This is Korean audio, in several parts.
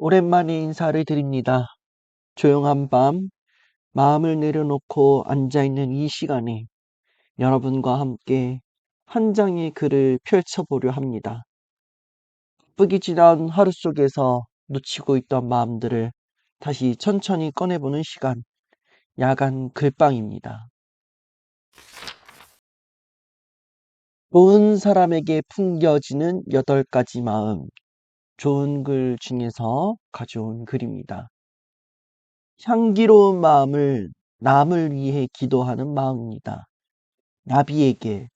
오랜만에 인사를 드립니다. 조용한 밤, 마음을 내려놓고 앉아있는 이 시간에 여러분과 함께 한 장의 글을 펼쳐보려 합니다. 바쁘게 지난 하루 속에서 놓치고 있던 마음들을 다시 천천히 꺼내보는 시간, 야간 글방입니다. 좋은 사람에게 풍겨지는 8가지 마음, 좋은 글 중에서 가져온 글입니다. 향기로운 마음을 남을 위해 기도하는 마음입니다. 나비에게,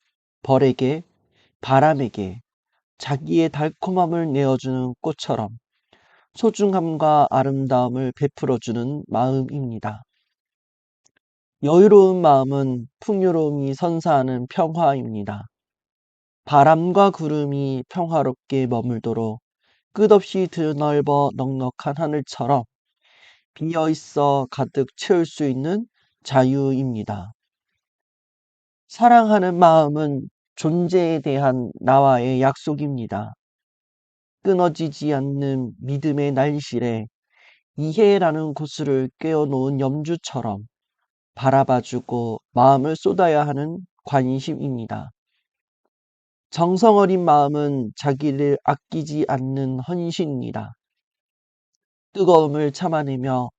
벌에게, 바람에게 자기의 달콤함을 내어주는 꽃처럼 소중함과 아름다움을 베풀어주는 마음입니다. 여유로운 마음은 풍요로움이 선사하는 평화입니다. 바람과 구름이 평화롭게 머물도록 끝없이 드넓어 넉넉한 하늘처럼 비어있어 가득 채울 수 있는 자유입니다. 사랑하는 마음은 존재에 대한 나와의 약속입니다. 끊어지지 않는 믿음의 날실에 이해라는 구슬을 꿰어놓은 염주처럼 바라봐주고 마음을 쏟아야 하는 관심입니다. 정성 어린 마음은 자기를 아끼지 않는 헌신입니다. 뜨거움을 참아내며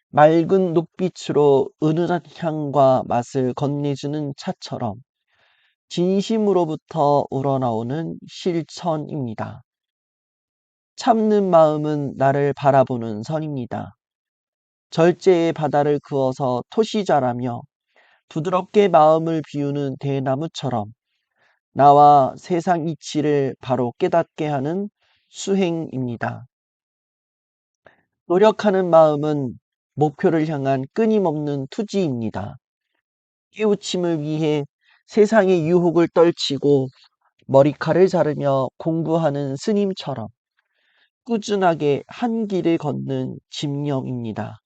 맑은 녹빛으로 은은한 향과 맛을 건네주는 차처럼 진심으로부터 우러나오는 실천입니다. 참는 마음은 나를 바라보는 선입니다. 절제의 바다를 그어서 토시 자라며 부드럽게 마음을 비우는 대나무처럼 나와 세상 이치를 바로 깨닫게 하는 수행입니다. 노력하는 마음은 목표를 향한 끊임없는 투지입니다. 깨우침을 위해 세상의 유혹을 떨치고 머리칼을 자르며 공부하는 스님처럼 꾸준하게 한 길을 걷는 집념입니다.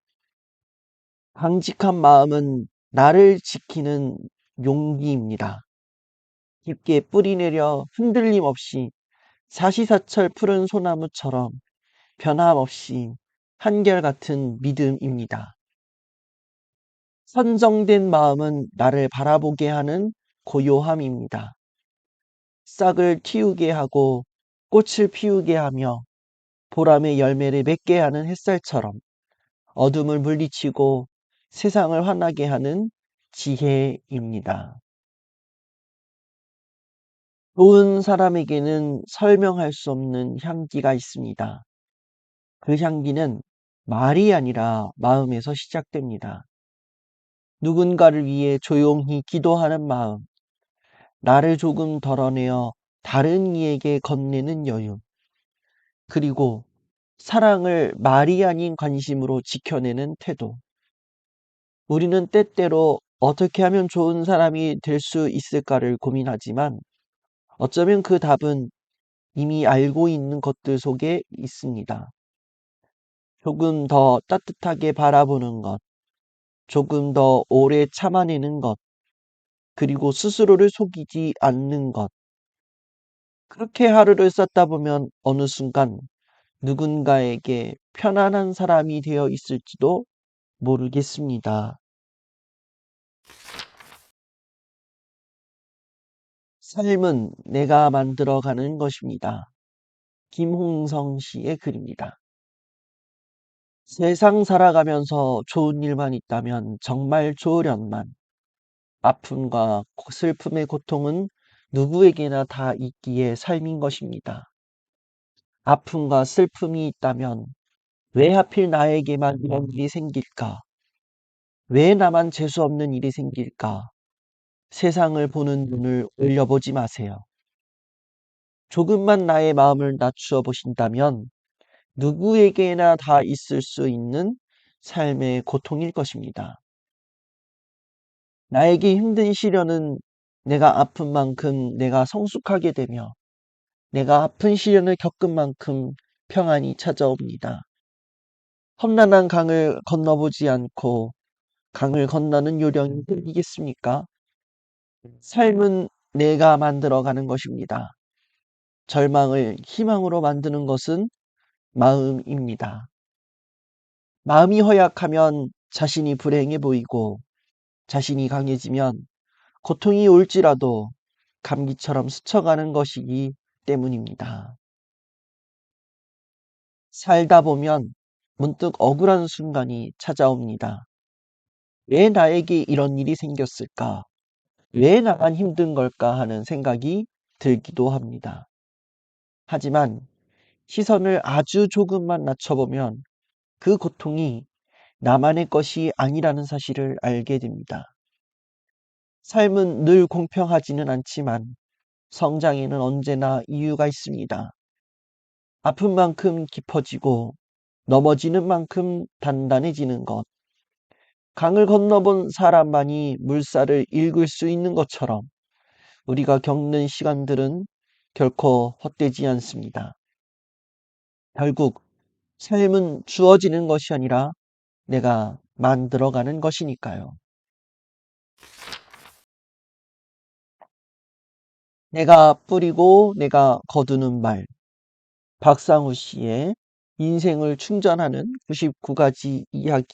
강직한 마음은 나를 지키는 용기입니다. 깊게 뿌리내려 흔들림 없이 사시사철 푸른 소나무처럼 변함없이 한결같은 믿음입니다. 선정된 마음은 나를 바라보게 하는 고요함입니다. 싹을 틔우게 하고 꽃을 피우게 하며 보람의 열매를 맺게 하는 햇살처럼 어둠을 물리치고 세상을 환하게 하는 지혜입니다. 좋은 사람에게는 설명할 수 없는 향기가 있습니다. 그 향기는 말이 아니라 마음에서 시작됩니다. 누군가를 위해 조용히 기도하는 마음, 나를 조금 덜어내어 다른 이에게 건네는 여유, 그리고 사랑을 말이 아닌 관심으로 지켜내는 태도. 우리는 때때로 어떻게 하면 좋은 사람이 될 수 있을까를 고민하지만 어쩌면 그 답은 이미 알고 있는 것들 속에 있습니다. 조금 더 따뜻하게 바라보는 것, 조금 더 오래 참아내는 것, 그리고 스스로를 속이지 않는 것. 그렇게 하루를 쌓다 보면 어느 순간 누군가에게 편안한 사람이 되어 있을지도 모르겠습니다. 삶은 내가 만들어가는 것입니다. 김홍성 씨의 글입니다. 세상 살아가면서 좋은 일만 있다면 정말 좋으련만 아픔과 슬픔의 고통은 누구에게나 다 있기에 삶인 것입니다. 아픔과 슬픔이 있다면 왜 하필 나에게만 이런 일이 생길까? 왜 나만 재수없는 일이 생길까? 세상을 보는 눈을 올려보지 마세요. 조금만 나의 마음을 낮추어 보신다면 누구에게나 다 있을 수 있는 삶의 고통일 것입니다. 나에게 힘든 시련은 내가 아픈 만큼 내가 성숙하게 되며 내가 아픈 시련을 겪은 만큼 평안이 찾아옵니다. 험난한 강을 건너보지 않고 강을 건너는 요령이 생기겠습니까? 삶은 내가 만들어가는 것입니다. 절망을 희망으로 만드는 것은 마음입니다. 마음이 허약하면 자신이 불행해 보이고 자신이 강해지면 고통이 올지라도 감기처럼 스쳐가는 것이기 때문입니다. 살다 보면 문득 억울한 순간이 찾아옵니다. 왜 나에게 이런 일이 생겼을까? 왜 나만 힘든 걸까 하는 생각이 들기도 합니다. 하지만 시선을 아주 조금만 낮춰보면 그 고통이 나만의 것이 아니라는 사실을 알게 됩니다. 삶은 늘 공평하지는 않지만 성장에는 언제나 이유가 있습니다. 아픈 만큼 깊어지고 넘어지는 만큼 단단해지는 것. 강을 건너본 사람만이 물살을 읽을 수 있는 것처럼 우리가 겪는 시간들은 결코 헛되지 않습니다. 결국 삶은 주어지는 것이 아니라 내가 만들어가는 것이니까요. 내가 뿌리고 내가 거두는 말. 박상우 씨의 인생을 충전하는 99가지 이야기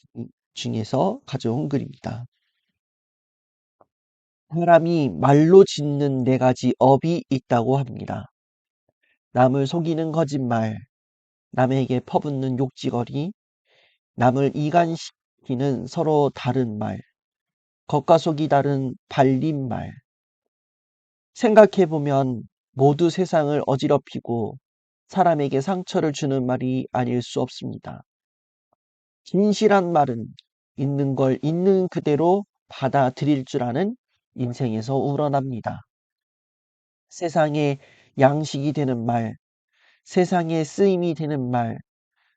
중에서 가져온 글입니다. 사람이 말로 짓는 4가지 업이 있다고 합니다. 남을 속이는 거짓말, 남에게 퍼붓는 욕지거리, 남을 이간시키는 서로 다른 말, 겉과 속이 다른 발림말. 생각해보면 모두 세상을 어지럽히고 사람에게 상처를 주는 말이 아닐 수 없습니다. 진실한 말은 있는 걸 있는 그대로 받아들일 줄 아는 인생에서 우러납니다. 세상에 양식이 되는 말, 세상에 쓰임이 되는 말,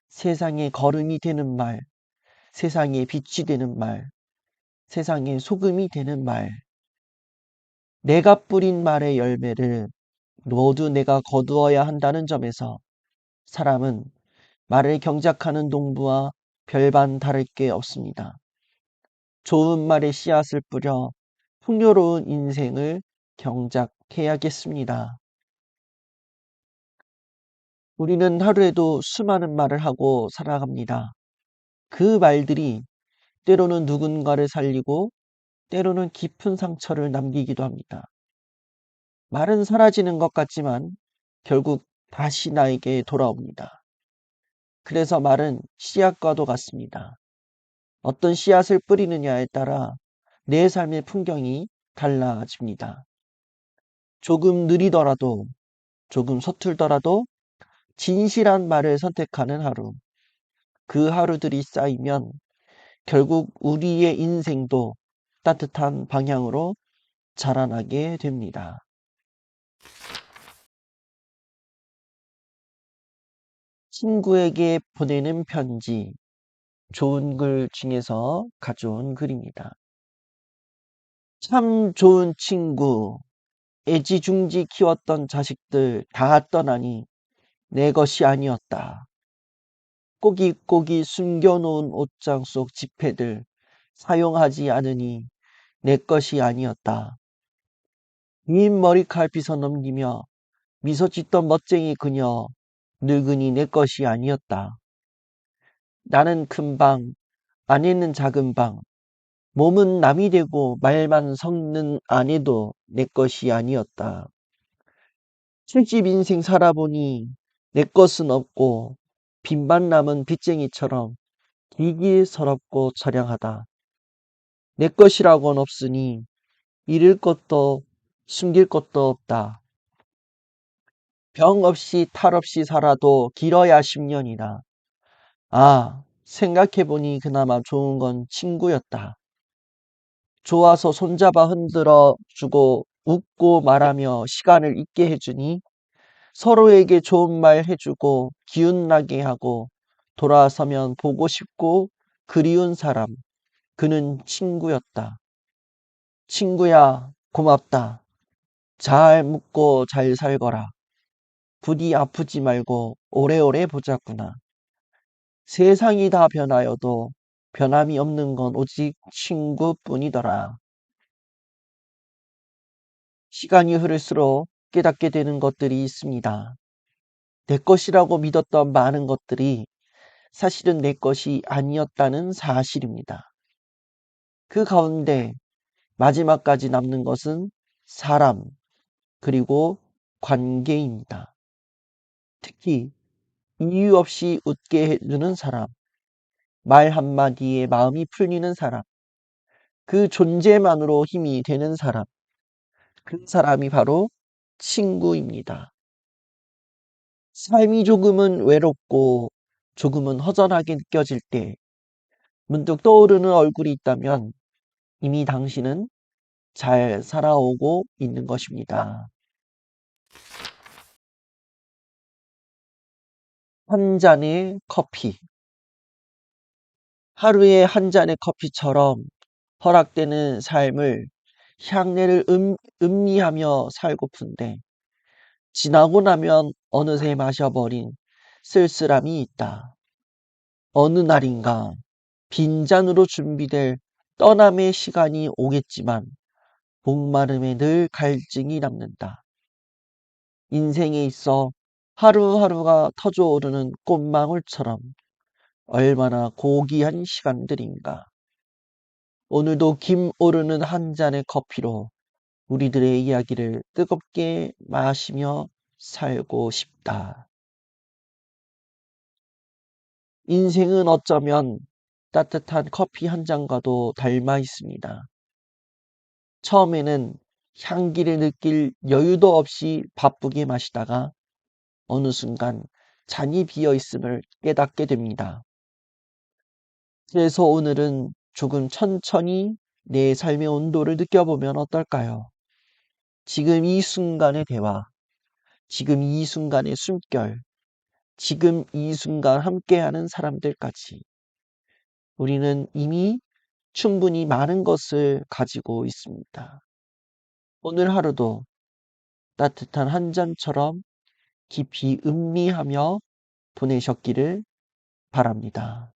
세상에 거름이 되는 말, 세상에 빛이 되는 말, 세상에 소금이 되는 말. 내가 뿌린 말의 열매를 모두 내가 거두어야 한다는 점에서 사람은 말을 경작하는 농부와 별반 다를 게 없습니다. 좋은 말의 씨앗을 뿌려 풍요로운 인생을 경작해야겠습니다. 우리는 하루에도 수많은 말을 하고 살아갑니다. 그 말들이 때로는 누군가를 살리고 때로는 깊은 상처를 남기기도 합니다. 말은 사라지는 것 같지만 결국 다시 나에게 돌아옵니다. 그래서 말은 씨앗과도 같습니다. 어떤 씨앗을 뿌리느냐에 따라 내 삶의 풍경이 달라집니다. 조금 느리더라도, 조금 서툴더라도 진실한 말을 선택하는 하루. 그 하루들이 쌓이면 결국 우리의 인생도 따뜻한 방향으로 자라나게 됩니다. 친구에게 보내는 편지. 좋은 글 중에서 가져온 글입니다. 참 좋은 친구. 애지중지 키웠던 자식들 다 떠나니 내 것이 아니었다. 꼬깃꼬깃 숨겨놓은 옷장 속 지폐들 사용하지 않으니 내 것이 아니었다. 긴 머리칼 빗어 넘기며 미소 짓던 멋쟁이 그녀 늙은이 내 것이 아니었다. 나는 큰 방, 아내는 작은 방, 몸은 남이 되고 말만 섞는 아내도 내 것이 아니었다. 70 인생 살아보니 내 것은 없고 빈만 남은 빚쟁이처럼 기기 서럽고 처량하다. 내 것이라고는 없으니 잃을 것도 숨길 것도 없다. 병 없이 탈 없이 살아도 길어야 10년이다. 아, 생각해보니 그나마 좋은 건 친구였다. 좋아서 손잡아 흔들어 주고 웃고 말하며 시간을 잊게 해주니 서로에게 좋은 말 해주고 기운나게 하고 돌아서면 보고 싶고 그리운 사람. 그는 친구였다. 친구야, 고맙다. 잘 묵고 잘 살거라. 부디 아프지 말고 오래오래 보자꾸나. 세상이 다 변하여도 변함이 없는 건 오직 친구뿐이더라. 시간이 흐를수록 깨닫게 되는 것들이 있습니다. 내 것이라고 믿었던 많은 것들이 사실은 내 것이 아니었다는 사실입니다. 그 가운데 마지막까지 남는 것은 사람, 그리고 관계입니다. 특히 이유 없이 웃게 해주는 사람, 말 한마디에 마음이 풀리는 사람, 그 존재만으로 힘이 되는 사람, 그 사람이 바로 친구입니다. 삶이 조금은 외롭고 조금은 허전하게 느껴질 때 문득 떠오르는 얼굴이 있다면 이미 당신은 잘 살아오고 있는 것입니다. 한 잔의 커피. 하루에 한 잔의 커피처럼 허락되는 삶을 향내를 음미하며 살고픈데 지나고 나면 어느새 마셔버린 쓸쓸함이 있다. 어느 날인가 빈잔으로 준비될 떠남의 시간이 오겠지만 목마름에 늘 갈증이 남는다. 인생에 있어 하루하루가 터져오르는 꽃망울처럼 얼마나 고귀한 시간들인가. 오늘도 김 오르는 한 잔의 커피로 우리들의 이야기를 뜨겁게 마시며 살고 싶다. 인생은 어쩌면 따뜻한 커피 한 잔과도 닮아 있습니다. 처음에는 향기를 느낄 여유도 없이 바쁘게 마시다가 어느 순간 잔이 비어 있음을 깨닫게 됩니다. 그래서 오늘은 조금 천천히 내 삶의 온도를 느껴보면 어떨까요? 지금 이 순간의 대화, 지금 이 순간의 숨결, 지금 이 순간 함께하는 사람들까지 우리는 이미 충분히 많은 것을 가지고 있습니다. 오늘 하루도 따뜻한 한 잔처럼 깊이 음미하며 보내셨기를 바랍니다.